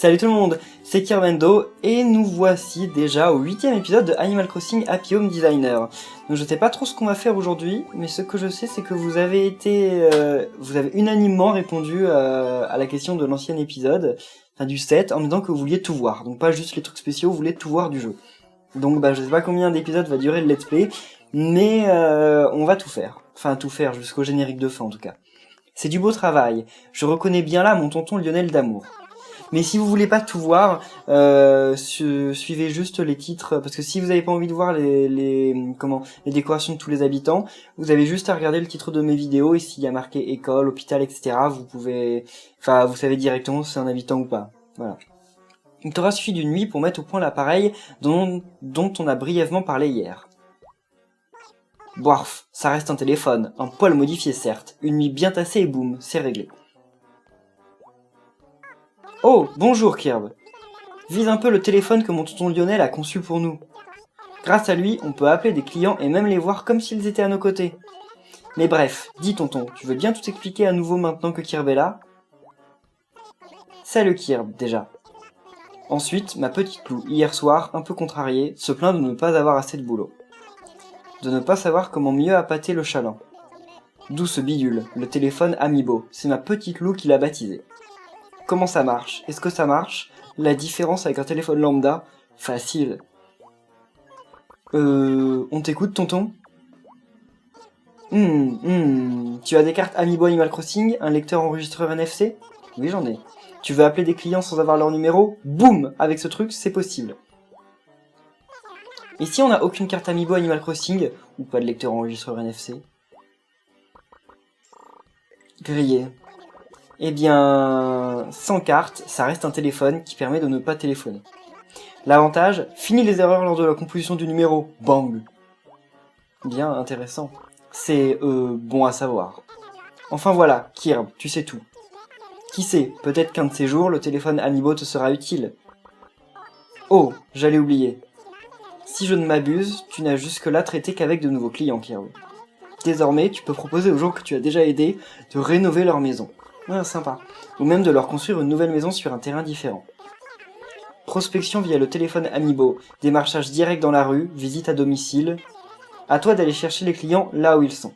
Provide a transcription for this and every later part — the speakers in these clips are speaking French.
Salut tout le monde, c'est Kirbendo et nous voici déjà au 8e épisode de Animal Crossing Happy Home Designer. Donc je sais pas trop ce qu'on va faire aujourd'hui, mais ce que je sais c'est que vous avez unanimement répondu à la question de l'ancien épisode, enfin du 7, en me disant que vous vouliez tout voir. Donc pas juste les trucs spéciaux, vous voulez tout voir du jeu. Donc je sais pas combien d'épisodes va durer le let's play, mais on va tout faire. Enfin tout faire jusqu'au générique de fin en tout cas. C'est du beau travail, je reconnais bien là mon tonton Lionel d'amour. Mais si vous voulez pas tout voir, suivez juste les titres, parce que si vous avez pas envie de voir les décorations de tous les habitants, vous avez juste à regarder le titre de mes vidéos, et s'il y a marqué école, hôpital, etc., vous savez directement si c'est un habitant ou pas. Voilà. Il t'aura suffi d'une nuit pour mettre au point l'appareil dont on a brièvement parlé hier. Boirf, ça reste un téléphone, un poil modifié certes, une nuit bien tassée et boum, c'est réglé. Oh, bonjour Kirb. Vise un peu le téléphone que mon tonton Lionel a conçu pour nous. Grâce à lui, on peut appeler des clients et même les voir comme s'ils étaient à nos côtés. Mais bref, dis tonton, tu veux bien tout expliquer à nouveau maintenant que Kirb est là? Salut Kirb, déjà. Ensuite, ma petite Lou, hier soir, un peu contrariée, se plaint de ne pas avoir assez de boulot. De ne pas savoir comment mieux appâter le chaland. D'où ce bidule, le téléphone Amiibo, c'est ma petite Lou qui l'a baptisé. Comment ça marche? Est-ce que ça marche? La différence avec un téléphone lambda? Facile. On t'écoute, tonton? Tu as des cartes Amiibo Animal Crossing? Un lecteur enregistreur NFC? Oui, j'en ai. Tu veux appeler des clients sans avoir leur numéro? Boum! Avec ce truc, c'est possible. Et si on n'a aucune carte Amiibo Animal Crossing, ou pas de lecteur enregistreur NFC? Grillé. Eh bien, sans carte, ça reste un téléphone qui permet de ne pas téléphoner. L'avantage, fini les erreurs lors de la composition du numéro. Bang! Bien intéressant. C'est, bon à savoir. Enfin voilà, Kirb, tu sais tout. Qui sait, peut-être qu'un de ces jours, le téléphone Amiibo te sera utile. Oh, j'allais oublier. Si je ne m'abuse, tu n'as jusque-là traité qu'avec de nouveaux clients, Kirb. Désormais, tu peux proposer aux gens que tu as déjà aidés de rénover leur maison. Ouais, sympa. Ou même de leur construire une nouvelle maison sur un terrain différent. Prospection via le téléphone Amiibo, démarchage direct dans la rue, visite à domicile. À toi d'aller chercher les clients là où ils sont.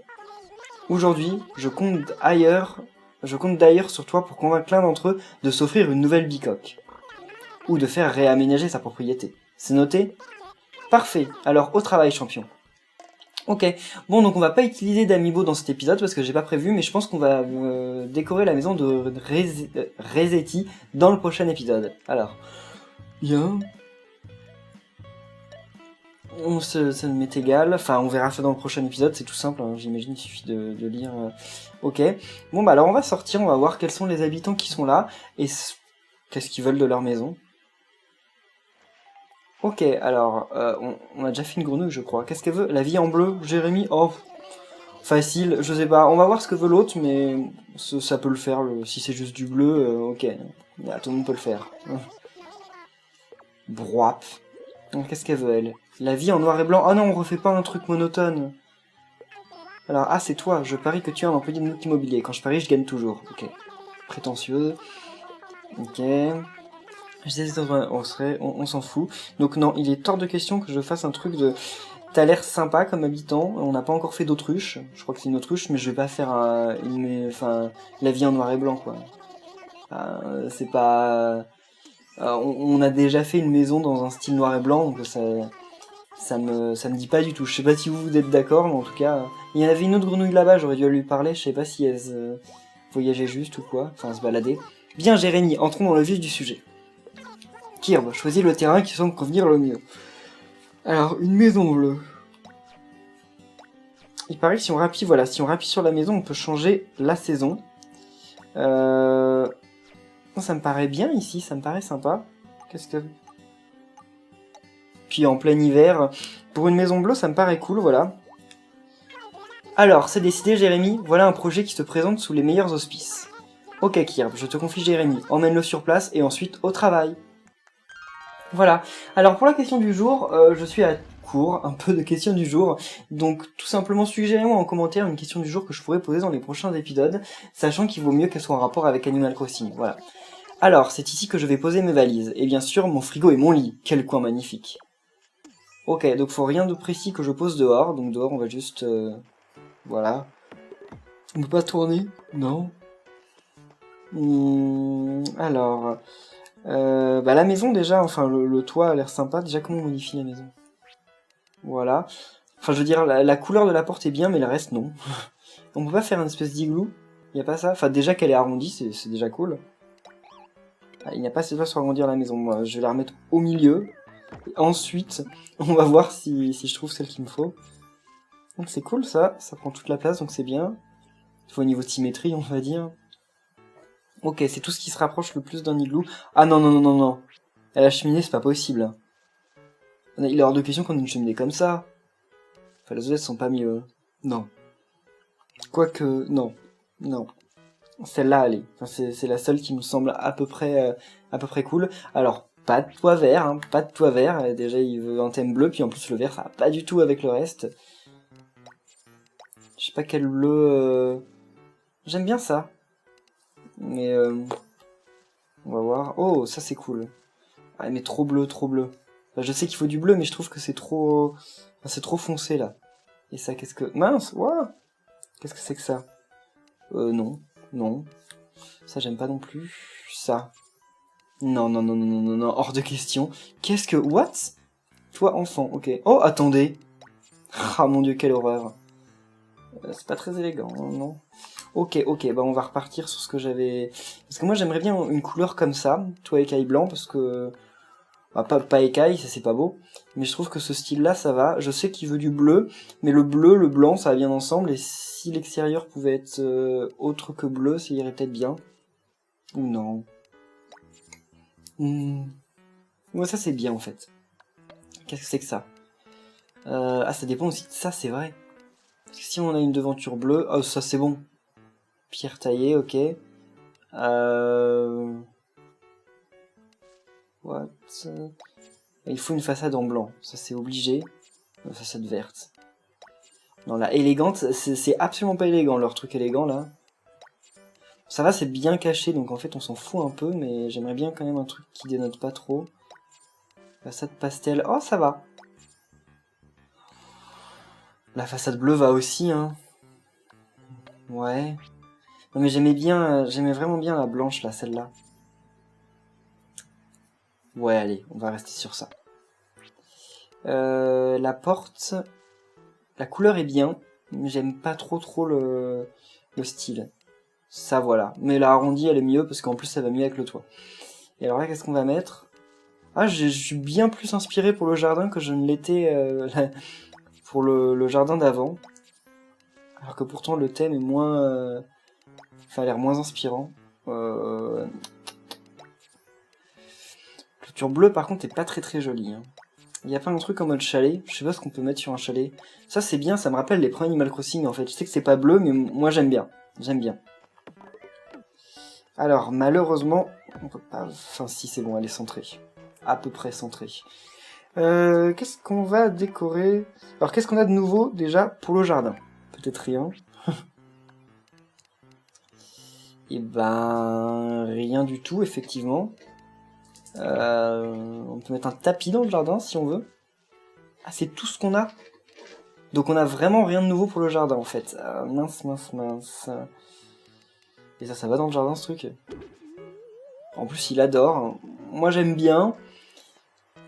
Aujourd'hui, je compte d'ailleurs sur toi pour convaincre l'un d'entre eux de s'offrir une nouvelle bicoque. Ou de faire réaménager sa propriété. C'est noté? Parfait, alors au travail champion. Ok, bon donc on va pas utiliser d'Amiibo dans cet épisode parce que j'ai pas prévu, mais je pense qu'on va décorer la maison de Resetti dans le prochain épisode. Alors, bien, ça m'est égal, enfin on verra ça dans le prochain épisode, c'est tout simple, hein, j'imagine il suffit de lire. Ok, bon bah alors on va sortir, on va voir quels sont les habitants qui sont là, et qu'est-ce qu'ils veulent de leur maison. Ok, alors, on a déjà fait une grenouille, je crois. Qu'est-ce qu'elle veut? La vie en bleu, Jérémy? Oh, facile, je sais pas. On va voir ce que veut l'autre, mais ça peut le faire. Si c'est juste du bleu, ok. Là, tout le monde peut le faire. Broap. Qu'est-ce qu'elle veut, elle? La vie en noir et blanc. Ah non, on refait pas un truc monotone. Alors, ah, c'est toi. Je parie que tu es un employé de immobilier. Quand je parie, je gagne toujours. Ok. Prétentieuse. Ok. On s'en fout. Donc non, il est hors de question que je fasse un truc de... T'as l'air sympa comme habitant, on n'a pas encore fait d'autruche, je crois que c'est une autruche, mais je vais pas faire la vie en noir et blanc, quoi. C'est pas... on a déjà fait une maison dans un style noir et blanc, donc ça me dit pas du tout. Je sais pas si vous êtes d'accord, mais en tout cas... Il y en avait une autre grenouille là-bas, j'aurais dû lui parler, je sais pas si elle voyageait juste ou quoi, enfin se baladait. Bien Jérémy, entrons dans le vif du sujet. Kirb, choisis le terrain qui semble convenir le mieux. Alors, une maison bleue. Il paraît que si on rappuie sur la maison, on peut changer la saison. Ça me paraît bien ici, ça me paraît sympa. Qu'est-ce que... Puis en plein hiver, pour une maison bleue, ça me paraît cool, voilà. Alors, c'est décidé Jérémy, voilà un projet qui se présente sous les meilleurs auspices. Ok Kirb, je te confie Jérémy, emmène-le sur place et ensuite au travail. Voilà, alors pour la question du jour, je suis à court, un peu de questions du jour, donc tout simplement suggérez-moi en commentaire une question du jour que je pourrais poser dans les prochains épisodes, sachant qu'il vaut mieux qu'elle soit en rapport avec Animal Crossing, voilà. Alors, c'est ici que je vais poser mes valises. Et bien sûr, mon frigo et mon lit. Quel coin magnifique. Ok, donc faut rien de précis que je pose dehors. Donc dehors, on va juste... voilà. On peut pas tourner? Non. Alors... bah la maison déjà, enfin le toit a l'air sympa. Déjà, comment on modifie la maison? Voilà. Enfin, je veux dire, la couleur de la porte est bien, mais le reste, non. On peut pas faire une espèce d'igloo? Y a pas ça? Enfin, déjà qu'elle est arrondie, c'est déjà cool. Ah, il n'y a pas assez de place pour agrandir la maison. Moi, je vais la remettre au milieu. Et ensuite, on va voir si je trouve celle qu'il me faut. Donc c'est cool ça prend toute la place, donc c'est bien. Il faut au niveau de symétrie, on va dire. Ok, c'est tout ce qui se rapproche le plus d'un igloo. Ah non, non, non, non, non. À la cheminée, c'est pas possible. Il est hors de question qu'on ait une cheminée comme ça. Enfin, les autres sont pas mieux. Non. Quoique, non. Non. Celle-là, allez. Enfin, c'est la seule qui me semble à peu près cool. Alors, pas de toit vert, hein, pas de toit vert. Déjà, il veut un thème bleu, puis en plus, le vert, ça va pas du tout avec le reste. Je sais pas quel bleu... J'aime bien ça. Mais on va voir. Oh, ça c'est cool. Ah, mais trop bleu, trop bleu. Enfin, je sais qu'il faut du bleu, mais je trouve que c'est trop... Enfin, c'est trop foncé, là. Et ça, qu'est-ce que... Mince, ouah. Qu'est-ce que c'est que ça? Non. Non. Ça, j'aime pas non plus. Ça. Non, non, non, non, non, non, non, hors de question. Qu'est-ce que... What? Toi, enfant, ok. Oh, attendez. Ah, mon Dieu, quelle horreur. C'est pas très élégant, non? Ok, bah on va repartir sur ce que j'avais... Parce que moi j'aimerais bien une couleur comme ça, toit écaille blanc, parce que... Bah, pas écaille, ça c'est pas beau, mais je trouve que ce style-là ça va. Je sais qu'il veut du bleu, mais le bleu, le blanc, ça va bien ensemble, et si l'extérieur pouvait être autre que bleu, ça irait peut-être bien. Ou non. Ouais, ça c'est bien en fait. Qu'est-ce que c'est que ça? Ah, ça dépend aussi de ça, c'est vrai. Parce que si on a une devanture bleue... Oh, ça c'est bon. Pierre taillée, ok. What? Il faut une façade en blanc, ça c'est obligé. Une façade verte. Non, la élégante, c'est absolument pas élégant leur truc élégant là. Ça va, c'est bien caché, donc en fait on s'en fout un peu, mais j'aimerais bien quand même un truc qui dénote pas trop. Façade pastel, oh ça va. La façade bleue va aussi, hein. Ouais. Non mais j'aimais vraiment bien la blanche là, celle-là. Ouais, allez, on va rester sur ça. La porte, la couleur est bien, mais j'aime pas trop le style. Ça, voilà. Mais la arrondie, elle est mieux, parce qu'en plus, ça va mieux avec le toit. Et alors là, qu'est-ce qu'on va mettre? Ah, je suis bien plus inspiré pour le jardin que je ne l'étais pour le jardin d'avant. Alors que pourtant, le thème est moins... Enfin, a l'air moins inspirant. Clôture bleue, par contre, est pas très jolie. Hein. Il n'y a pas un truc en mode chalet. Je sais pas ce qu'on peut mettre sur un chalet. Ça, c'est bien, ça me rappelle les premiers Animal Crossing, en fait. Je sais que c'est pas bleu, mais moi, j'aime bien. J'aime bien. Alors, malheureusement, on peut pas... Enfin, si, c'est bon, elle est centrée. À peu près centrée. Qu'est-ce qu'on va décorer? Alors, qu'est-ce qu'on a de nouveau, déjà, pour le jardin? Peut-être rien. Et ben... Rien du tout, effectivement. On peut mettre un tapis dans le jardin, si on veut. Ah, c'est tout ce qu'on a? Donc, on a vraiment rien de nouveau pour le jardin, en fait. Mince. Et ça va dans le jardin, ce truc? En plus, il adore. Moi, j'aime bien.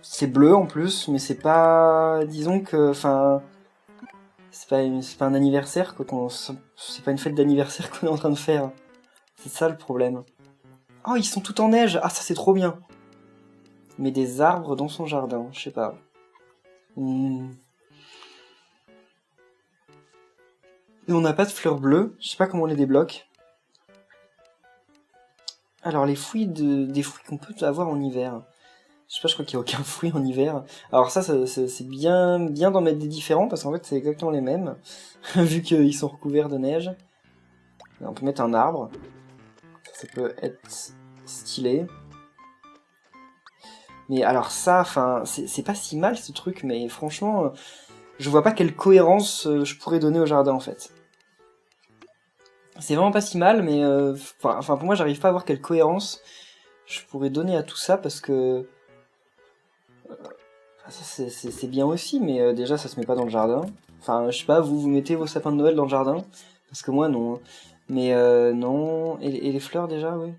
C'est bleu, en plus, mais c'est pas... Disons que... Enfin... C'est pas un anniversaire, quoi. C'est pas une fête d'anniversaire qu'on est en train de faire. C'est ça, le problème. Oh, ils sont tout en neige. Ah, ça, c'est trop bien. Mais des arbres dans son jardin. Je sais pas. Et on n'a pas de fleurs bleues. Je sais pas comment on les débloque. Alors, les fruits des fruits qu'on peut avoir en hiver. Je sais pas, je crois qu'il n'y a aucun fruit en hiver. Alors ça c'est bien d'en mettre des différents, parce qu'en fait, c'est exactement les mêmes, vu qu'ils sont recouverts de neige. Là, on peut mettre un arbre. Ça peut être stylé. Mais alors ça, enfin, c'est pas si mal, ce truc, mais franchement, je vois pas quelle cohérence je pourrais donner au jardin, en fait. C'est vraiment pas si mal, mais... Enfin, pour moi, j'arrive pas à voir quelle cohérence je pourrais donner à tout ça parce que c'est bien aussi, mais déjà ça se met pas dans le jardin. Enfin, je sais pas, vous mettez vos sapins de Noël dans le jardin? Parce que moi non. Mais non. Et les fleurs déjà, oui.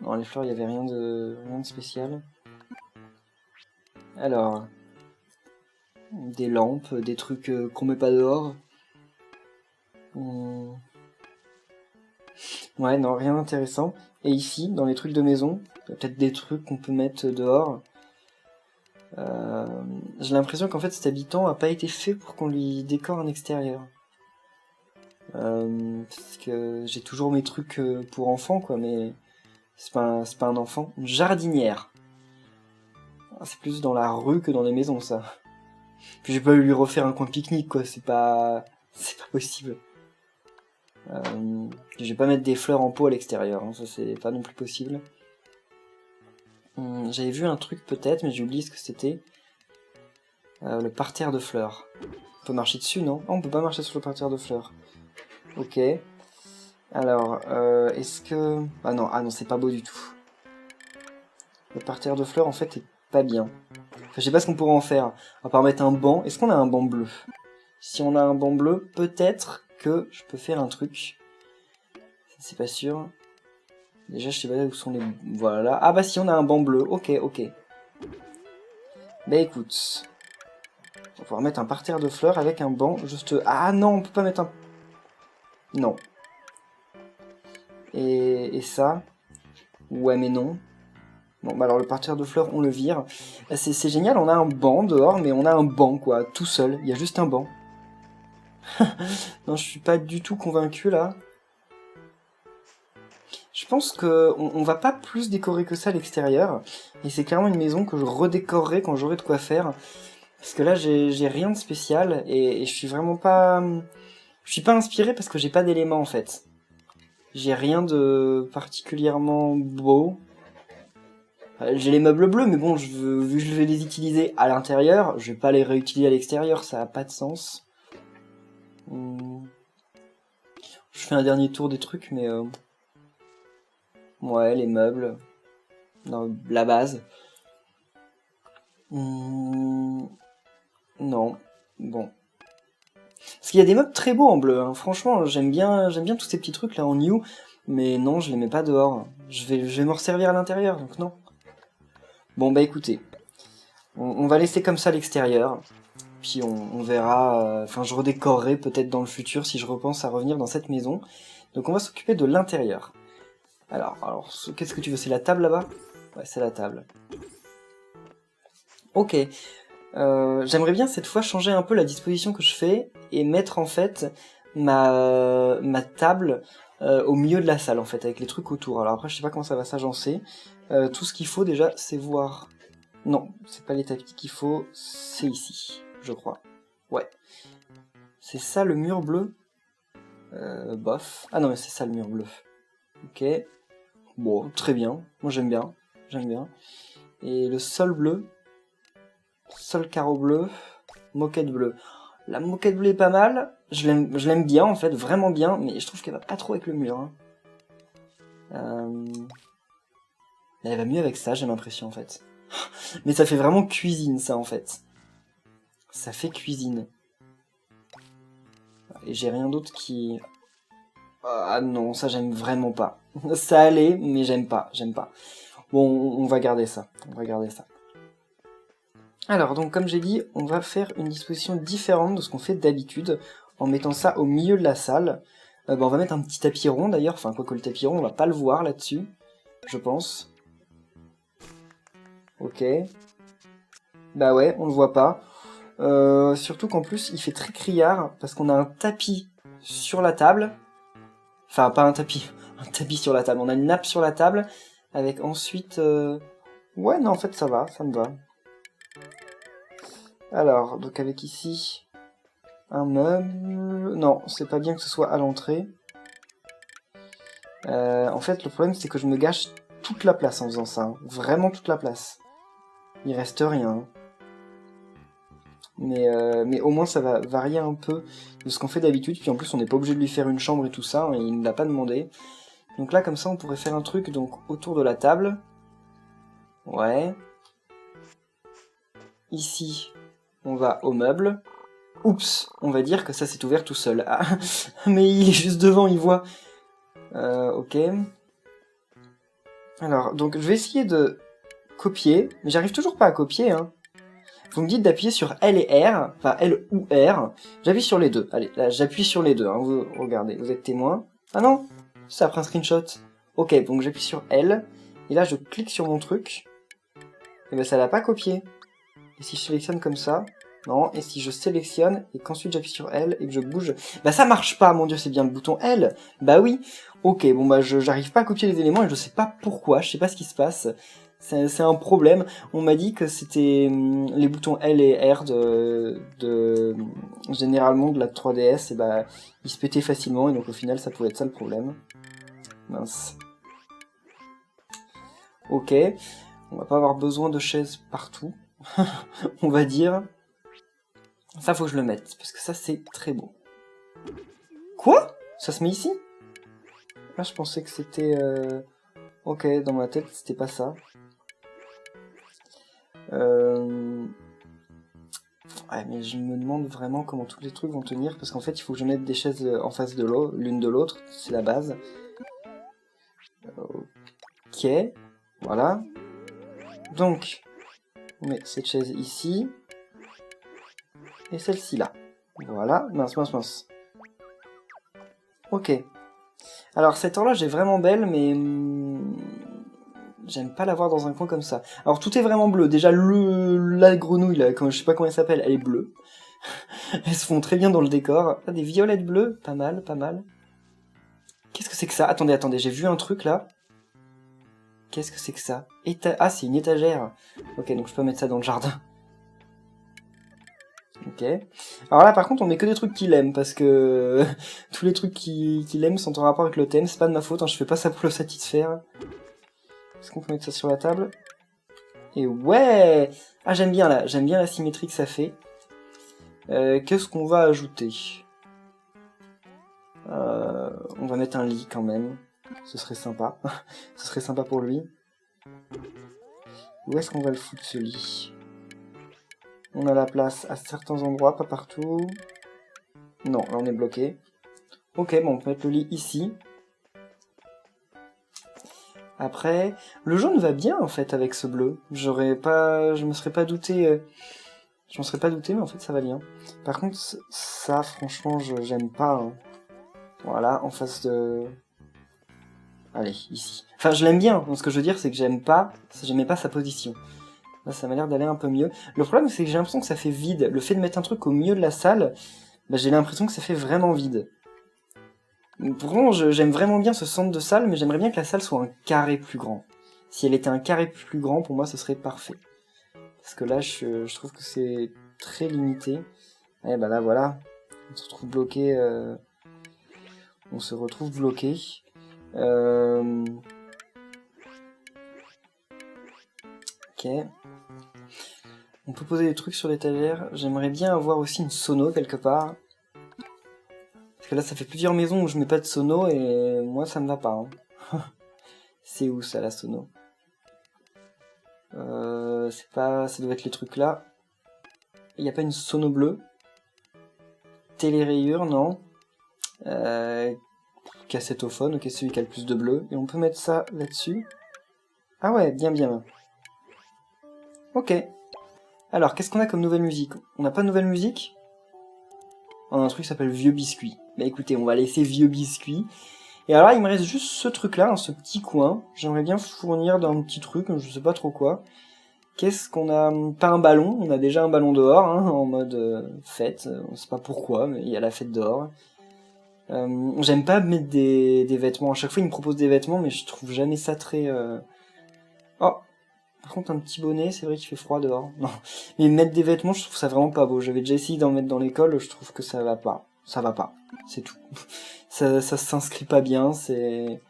Non, les fleurs, il y avait rien de spécial. Alors, des lampes, des trucs qu'on met pas dehors. Ouais, non, rien d'intéressant. Et ici, dans les trucs de maison, il y a peut-être des trucs qu'on peut mettre dehors. J'ai l'impression qu'en fait cet habitant a pas été fait pour qu'on lui décore un extérieur. Parce que j'ai toujours mes trucs pour enfants, quoi, mais c'est pas un enfant. Une jardinière. C'est plus dans la rue que dans les maisons, ça. Puis j'ai pas eu lui refaire un coin pique-nique, quoi, c'est pas possible. Je vais pas mettre des fleurs en pot à l'extérieur, hein, ça c'est pas non plus possible. J'avais vu un truc peut-être, mais j'ai oublié ce que c'était. Le parterre de fleurs. On peut marcher dessus, non? Oh, on peut pas marcher sur le parterre de fleurs. Ok. Alors, est-ce que... ah non, c'est pas beau du tout. Le parterre de fleurs, en fait, est pas bien. Enfin, je sais pas ce qu'on pourrait en faire. À part mettre un banc. Est-ce qu'on a un banc bleu? Si on a un banc bleu, peut-être que je peux faire un truc. C'est pas sûr. Déjà, je sais pas où sont les... Voilà. Ah bah si, on a un banc bleu. Ok. Bah écoute... On va pouvoir mettre un parterre de fleurs avec un banc juste... Ah non, on peut pas mettre un... Non. Et ça... Ouais, mais non. Bon, bah alors le parterre de fleurs, on le vire. C'est génial, on a un banc dehors, mais on a un banc, quoi, tout seul. Il y a juste un banc. Non, je suis pas du tout convaincu, là. Je pense que on va pas plus décorer que ça à l'extérieur. Et c'est clairement une maison que je redécorerai quand j'aurai de quoi faire. Parce que là, j'ai rien de spécial. Et je suis vraiment pas... Je suis pas inspiré parce que j'ai pas d'éléments, en fait. J'ai rien de particulièrement beau. J'ai les meubles bleus, mais bon, vu que je vais les utiliser à l'intérieur, je vais pas les réutiliser à l'extérieur, ça a pas de sens. Je fais un dernier tour des trucs, mais... Ouais, les meubles. Non, la base. Non. Bon. Parce qu'il y a des meubles très beaux en bleu, hein. Franchement, j'aime bien tous ces petits trucs là en new, mais non, je les mets pas dehors. Je vais me resservir à l'intérieur, donc non. Bon bah écoutez, on va laisser comme ça l'extérieur, puis on verra, enfin je redécorerai peut-être dans le futur si je repense à revenir dans cette maison. Donc on va s'occuper de l'intérieur. Alors qu'est-ce que tu veux, c'est la table là-bas? Ouais, c'est la table. Ok, j'aimerais bien cette fois changer un peu la disposition que je fais et mettre en fait ma table au milieu de la salle en fait, avec les trucs autour. Alors après je sais pas comment ça va s'agencer. Tout ce qu'il faut déjà c'est voir... Non, c'est pas les tapis qu'il faut, c'est ici, je crois. Ouais. C'est ça le mur bleu? Bof. Ah non mais c'est ça le mur bleu. Ok. Bon, très bien. Moi j'aime bien. Et le sol bleu? Sol carreau bleu, moquette bleue. La moquette bleue est pas mal, je l'aime bien en fait, vraiment bien, mais je trouve qu'elle va pas trop avec le mur. Hein. Elle va mieux avec ça, j'ai l'impression en fait. Mais ça fait vraiment cuisine ça en fait. Ça fait cuisine. Et j'ai rien d'autre qui... Ah non, ça j'aime vraiment pas. Ça allait, mais j'aime pas. Bon, on va garder ça. Alors, donc comme j'ai dit, on va faire une disposition différente de ce qu'on fait d'habitude, en mettant ça au milieu de la salle. On va mettre un petit tapis rond d'ailleurs, enfin quoique le tapis rond, on va pas le voir là-dessus, je pense. Ok. Bah ouais, on le voit pas. Surtout qu'en plus, il fait très criard, parce qu'on a un tapis sur la table. Enfin, pas un tapis sur la table. On a une nappe sur la table, avec ensuite... Ouais, non, en fait, ça va, ça me va. Alors, donc avec ici un meuble... Non, c'est pas bien que ce soit à l'entrée. En fait, le problème, c'est que je me gâche toute la place en faisant ça. Hein. Vraiment toute la place. Il reste rien. Hein. Mais au moins, ça va varier un peu de ce qu'on fait d'habitude. Puis en plus, on n'est pas obligé de lui faire une chambre et tout ça. Hein, il ne l'a pas demandé. Donc là, comme ça, on pourrait faire un truc donc autour de la table. Ouais. Ici, on va au meuble. Oups, on va dire que ça s'est ouvert tout seul. Ah, mais il est juste devant, il voit. Ok. Alors, donc je vais essayer de copier, mais j'arrive toujours pas à copier, hein. Vous me dites d'appuyer sur L et R, enfin L ou R. J'appuie sur les deux. Allez, là, j'appuie sur les deux, hein. Vous regardez, vous êtes témoin. Ah non, ça a pris un screenshot. Ok, donc j'appuie sur L, et là je clique sur mon truc, et ben ça l'a pas copié. Et si je sélectionne comme ça, non, et si je sélectionne, et qu'ensuite j'appuie sur L, et que je bouge, bah ça marche pas, mon dieu, c'est bien le bouton L. Bah oui, ok, bon bah j'arrive pas à copier les éléments, et je sais pas pourquoi, je sais pas ce qui se passe. C'est un problème. On m'a dit que c'était les boutons L et R généralement de la 3DS, et bah ils se pétaient facilement, et donc au final ça pouvait être ça le problème. Mince. Ok, on va pas avoir besoin de chaises partout, on va dire. Ça faut que je le mette, parce que ça c'est très beau. Quoi? Ça se met ici? Là je pensais que c'était... Ok, dans ma tête c'était pas ça. Ouais, mais je me demande vraiment comment tous les trucs vont tenir, parce qu'en fait il faut que je mette des chaises en face de l'une de l'autre, c'est la base. Ok, voilà. Donc, on met cette chaise ici, et celle-ci là. Voilà, mince, mince, mince. Ok. Alors cette horloge est vraiment belle, mais j'aime pas la voir dans un coin comme ça. Alors tout est vraiment bleu. Déjà la grenouille là, je sais pas comment elle s'appelle, elle est bleue. Elles se font très bien dans le décor. Ah, des violettes bleues, pas mal, pas mal. Qu'est-ce que c'est que ça? Attendez, attendez, j'ai vu un truc là. Qu'est-ce que c'est que ça? Ah, c'est une étagère. Ok, donc je peux mettre ça dans le jardin. Ok. Alors là, par contre, on met que des trucs qu'il aime, parce que tous les trucs qu'il aime sont en rapport avec le thème. C'est pas de ma faute, hein, je fais pas ça pour le satisfaire. Est-ce qu'on peut mettre ça sur la table? Et ouais! Ah, j'aime bien la symétrie que ça fait. Qu'est-ce qu'on va ajouter? On va mettre un lit quand même. Ce serait sympa. Ce serait sympa pour lui. Où est-ce qu'on va le foutre, ce lit? On a la place à certains endroits, pas partout. Non, là on est bloqué. Ok, bon, on peut mettre le lit ici. Après, le jaune va bien en fait avec ce bleu. Je me serais pas douté. Je m'en serais pas douté, mais en fait ça va bien. Par contre, ça, franchement, j'aime pas. Hein. Voilà, en face de... Allez, ici. Enfin, je l'aime bien. Donc, ce que je veux dire, c'est que j'aimais pas sa position. Là, ça m'a l'air d'aller un peu mieux. Le problème, c'est que j'ai l'impression que ça fait vide. Le fait de mettre un truc au milieu de la salle, bah, j'ai l'impression que ça fait vraiment vide. Pourtant, j'aime vraiment bien ce centre de salle, mais j'aimerais bien que la salle soit un carré plus grand. Si elle était un carré plus grand, pour moi, ce serait parfait. Parce que là, je trouve que c'est très limité. Et bah là, voilà. On se retrouve bloqué. Ok. On peut poser des trucs sur l'étagère. J'aimerais bien avoir aussi une sono quelque part. Parce que là, ça fait plusieurs maisons où je mets pas de sono et moi, ça me va pas. Hein. C'est où ça, la sono? C'est pas... Ça doit être les trucs là. Il n'y a pas une sono bleue. Télérayure, non. Cassettophone, ok, celui qui a le plus de bleu. Et on peut mettre ça là-dessus. Ah ouais, bien, bien. Ok. Alors, qu'est-ce qu'on a comme nouvelle musique? On n'a pas de nouvelle musique? On a un truc qui s'appelle Vieux Biscuit. Bah écoutez, on va laisser Vieux Biscuit. Et alors là, il me reste juste ce truc-là, dans ce petit coin. J'aimerais bien fournir d'un petit truc, je sais pas trop quoi. Qu'est-ce qu'on a? Pas un ballon, on a déjà un ballon dehors, hein, en mode fête. On sait pas pourquoi, mais il y a la fête dehors. J'aime pas mettre des vêtements. À chaque fois, il me propose des vêtements, mais je trouve jamais ça très... Oh, par contre, un petit bonnet, c'est vrai qu'il fait froid dehors. Non, mais mettre des vêtements, je trouve ça vraiment pas beau. J'avais déjà essayé d'en mettre dans l'école, je trouve que ça va pas. Ça va pas, c'est tout. Ça s'inscrit pas bien, c'est...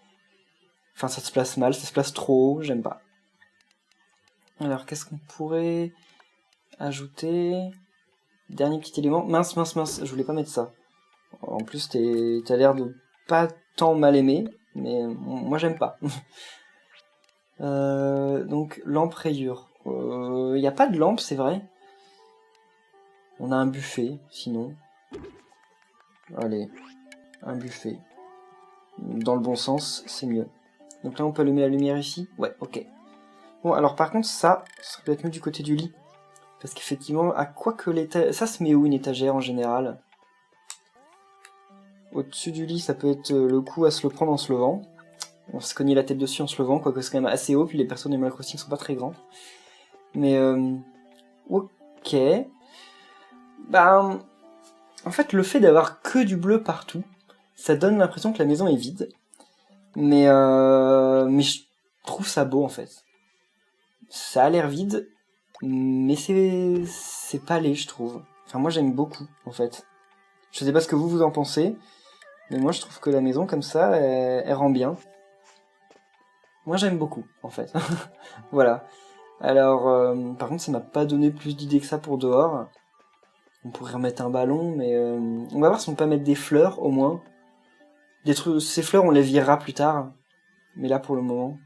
Enfin, ça se place mal, ça se place trop haut, j'aime pas. Alors, qu'est-ce qu'on pourrait ajouter? Dernier petit élément. Mince, mince, mince, je voulais pas mettre ça. En plus, t'as l'air de pas tant mal aimer, mais moi j'aime pas. Donc, lampe rayure. Il n'y a pas de lampe, c'est vrai. On a un buffet, sinon. Allez, un buffet. Dans le bon sens, c'est mieux. Donc là, on peut allumer la lumière ici. Ouais, ok. Bon, alors par contre, ça peut être mieux du côté du lit. Parce qu'effectivement, à quoi que l'étagère... Ça se met où, une étagère, en général? Au-dessus du lit, ça peut être le coup à se le prendre en se levant. On se cogne la tête dessus en se levant, quoique c'est quand même assez haut, puis les personnes d'Animal Crossing sont pas très grands. Mais, ok. Ben, en fait, le fait d'avoir que du bleu partout, ça donne l'impression que la maison est vide. Mais je trouve ça beau, en fait. Ça a l'air vide, mais c'est pas laid, je trouve. Enfin, moi, j'aime beaucoup, en fait. Je sais pas ce que vous en pensez, mais moi, je trouve que la maison, comme ça, elle rend bien. Moi, j'aime beaucoup, en fait. Voilà. Alors, par contre, ça m'a pas donné plus d'idées que ça pour dehors. On pourrait remettre un ballon, mais on va voir si on peut mettre des fleurs, au moins. Ces fleurs, on les virera plus tard. Mais là, pour le moment...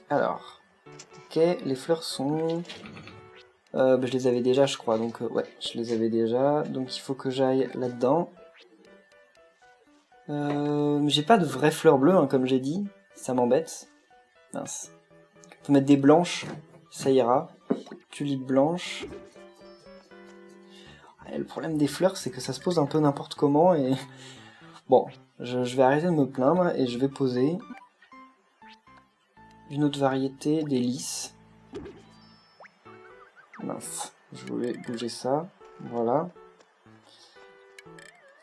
Alors... Ok, les fleurs sont... je les avais déjà, je crois, donc ouais, je les avais déjà. Donc il faut que j'aille là-dedans. J'ai pas de vraies fleurs bleues, hein, comme j'ai dit. Ça m'embête. Mince. On peut mettre des blanches, ça ira. Tulipes blanches. Et le problème des fleurs, c'est que ça se pose un peu n'importe comment et... Bon, je vais arrêter de me plaindre et je vais poser une autre variété, des lys. Mince, je voulais bouger ça, voilà.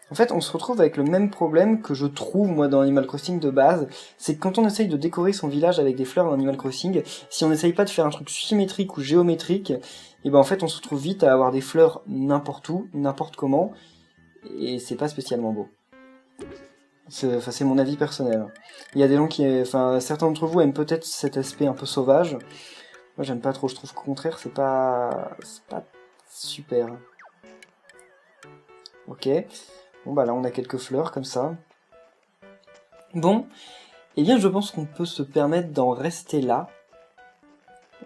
En fait, on se retrouve avec le même problème que je trouve, moi, dans Animal Crossing de base, c'est que quand on essaye de décorer son village avec des fleurs dans Animal Crossing, si on n'essaye pas de faire un truc symétrique ou géométrique, et ben en fait, on se retrouve vite à avoir des fleurs n'importe où, n'importe comment, et c'est pas spécialement beau. C'est mon avis personnel. Il y a des gens qui... Enfin, certains d'entre vous aiment peut-être cet aspect un peu sauvage. Moi, j'aime pas trop, je trouve qu'au contraire, c'est pas super. Ok. Bon, bah là, on a quelques fleurs, comme ça. Bon. Eh bien, je pense qu'on peut se permettre d'en rester là.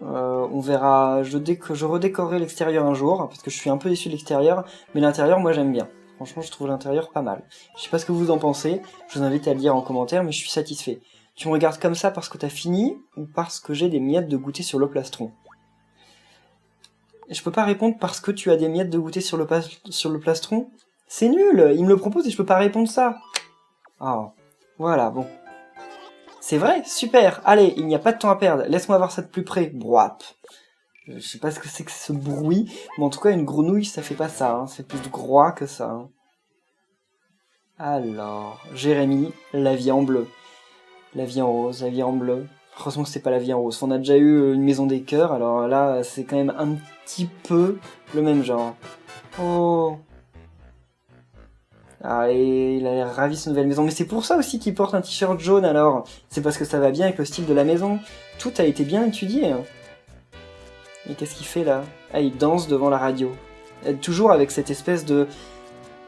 On verra... Je redécorerai l'extérieur un jour, parce que je suis un peu déçu de l'extérieur, mais l'intérieur, moi, j'aime bien. Franchement, je trouve l'intérieur pas mal. Je sais pas ce que vous en pensez, je vous invite à le dire en commentaire, mais je suis satisfait. Tu me regardes comme ça parce que t'as fini, ou parce que j'ai des miettes de goûter sur le plastron? Et je peux pas répondre parce que tu as des miettes de goûter sur le plastron? C'est nul, il me le propose et je peux pas répondre ça. Ah, voilà, bon. C'est vrai, super, allez, il n'y a pas de temps à perdre, laisse-moi voir ça de plus près. Broap. Je sais pas ce que c'est que ce bruit, mais en tout cas, une grenouille, ça fait pas ça, hein. Ça fait plus de groix que ça. Hein. Alors, Jérémy, la vie en bleu. La vie en rose, la vie en bleu. Heureusement que c'est pas la vie en rose. On a déjà eu une maison des cœurs, alors là, c'est quand même un petit peu le même genre. Oh. Ah, et il a l'air ravi de sa nouvelle maison. Mais c'est pour ça aussi qu'il porte un t-shirt jaune, alors. C'est parce que ça va bien avec le style de la maison. Tout a été bien étudié. Hein. Et qu'est-ce qu'il fait là? Ah, il danse devant la radio. Toujours avec cette espèce de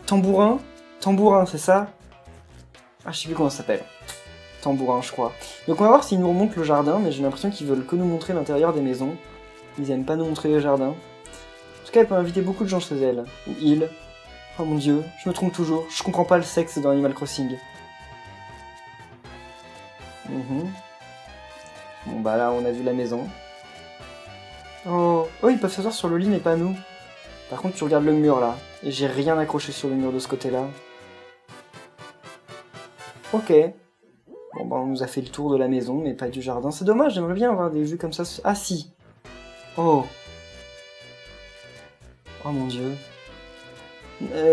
tambourin. Tambourin, c'est ça? Ah, je sais plus comment ça s'appelle. Tambourin, je crois. Donc on va voir s'ils nous remontent le jardin, mais j'ai l'impression qu'ils veulent que nous montrer l'intérieur des maisons. Ils aiment pas nous montrer le jardin. En tout cas, elle peut inviter beaucoup de gens chez elle. Ou il. Oh mon dieu, je me trompe toujours. Je comprends pas le sexe dans Animal Crossing. Bon bah là, on a vu la maison. Oh, ils peuvent s'asseoir sur le lit, mais pas nous. Par contre, tu regardes le mur, là. Et j'ai rien accroché sur le mur de ce côté-là. Ok. Bon, bah, on nous a fait le tour de la maison, mais pas du jardin. C'est dommage, j'aimerais bien avoir des vues comme ça. Ah, si. Oh. Oh mon dieu.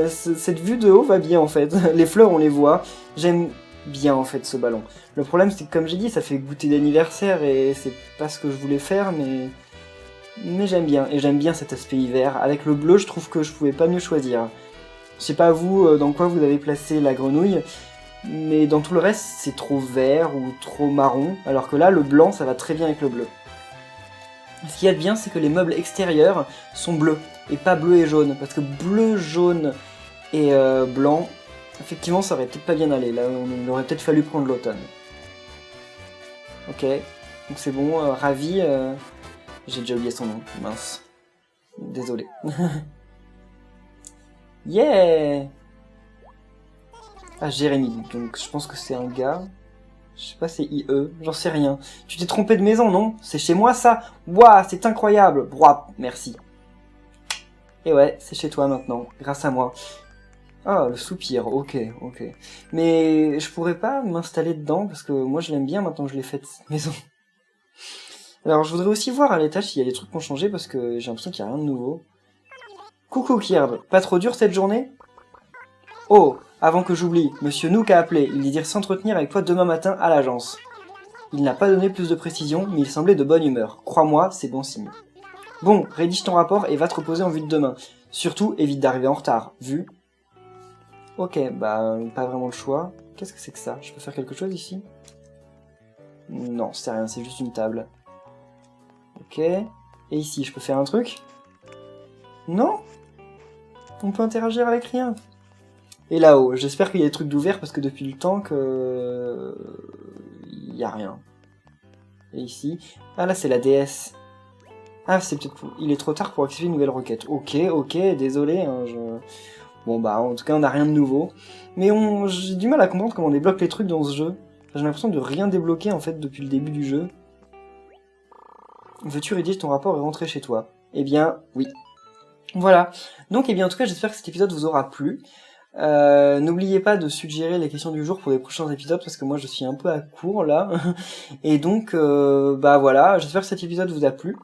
Cette vue de haut va bien, en fait. Les fleurs, on les voit. J'aime bien, en fait, ce ballon. Le problème, c'est que, comme j'ai dit, ça fait goûter d'anniversaire, et c'est pas ce que je voulais faire, mais j'aime bien, et j'aime bien cet aspect hiver. Avec le bleu, je trouve que je pouvais pas mieux choisir. Je sais pas vous, dans quoi vous avez placé la grenouille, mais dans tout le reste, c'est trop vert ou trop marron, alors que là, le blanc, ça va très bien avec le bleu. Ce qu'il y a de bien, c'est que les meubles extérieurs sont bleus, et pas bleu et jaune, parce que bleu, jaune et blanc, effectivement, ça aurait peut-être pas bien allé. Là, il aurait peut-être fallu prendre l'automne. Ok, donc c'est bon, Ravi, j'ai déjà oublié son nom, mince. Désolé. Yeah. Ah, Jérémy, donc je pense que c'est un gars. Je sais pas, c'est IE, j'en sais rien. Tu t'es trompé de maison, non? C'est chez moi, ça? Ouah, c'est incroyable. Broap, merci. Et ouais, c'est chez toi maintenant, grâce à moi. Ah, le soupir, ok. Mais je pourrais pas m'installer dedans, parce que moi je l'aime bien maintenant que je l'ai faite, cette maison. Alors je voudrais aussi voir à l'étage s'il y a des trucs qui ont changé, parce que j'ai l'impression qu'il y a rien de nouveau. Coucou Kierd, pas trop dur cette journée? Oh, avant que j'oublie, Monsieur Nook a appelé, il dit dire s'entretenir avec toi demain matin à l'agence. Il n'a pas donné plus de précision, mais il semblait de bonne humeur. Crois-moi, c'est bon signe. Bon, rédige ton rapport et va te reposer en vue de demain. Surtout, évite d'arriver en retard, vu. Ok, bah, pas vraiment le choix. Qu'est-ce que c'est que ça? Je peux faire quelque chose ici? Non, c'est rien, c'est juste une table. Ok. Et ici, je peux faire un truc? Non? On peut interagir avec rien. Et là-haut, j'espère qu'il y a des trucs d'ouvert parce que depuis le temps que... il y a rien. Et ici... Ah là, c'est la déesse. Ah, c'est peut-être pour... Il est trop tard pour activer une nouvelle requête. Ok, désolé. Hein, Bon bah, en tout cas, on n'a rien de nouveau. Mais j'ai du mal à comprendre comment on débloque les trucs dans ce jeu. J'ai l'impression de rien débloquer, en fait, depuis le début du jeu. Veux-tu rédiger ton rapport et rentrer chez toi? Eh bien, oui. Voilà. Donc, eh bien, en tout cas, j'espère que cet épisode vous aura plu. N'oubliez pas de suggérer les questions du jour pour les prochains épisodes parce que moi je suis un peu à court là et donc bah voilà, j'espère que cet épisode vous a plu.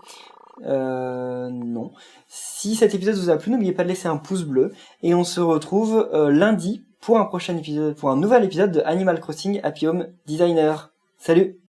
Non. Si cet épisode vous a plu, n'oubliez pas de laisser un pouce bleu et on se retrouve lundi pour un prochain épisode, pour un nouvel épisode de Animal Crossing Happy Home Designer. Salut!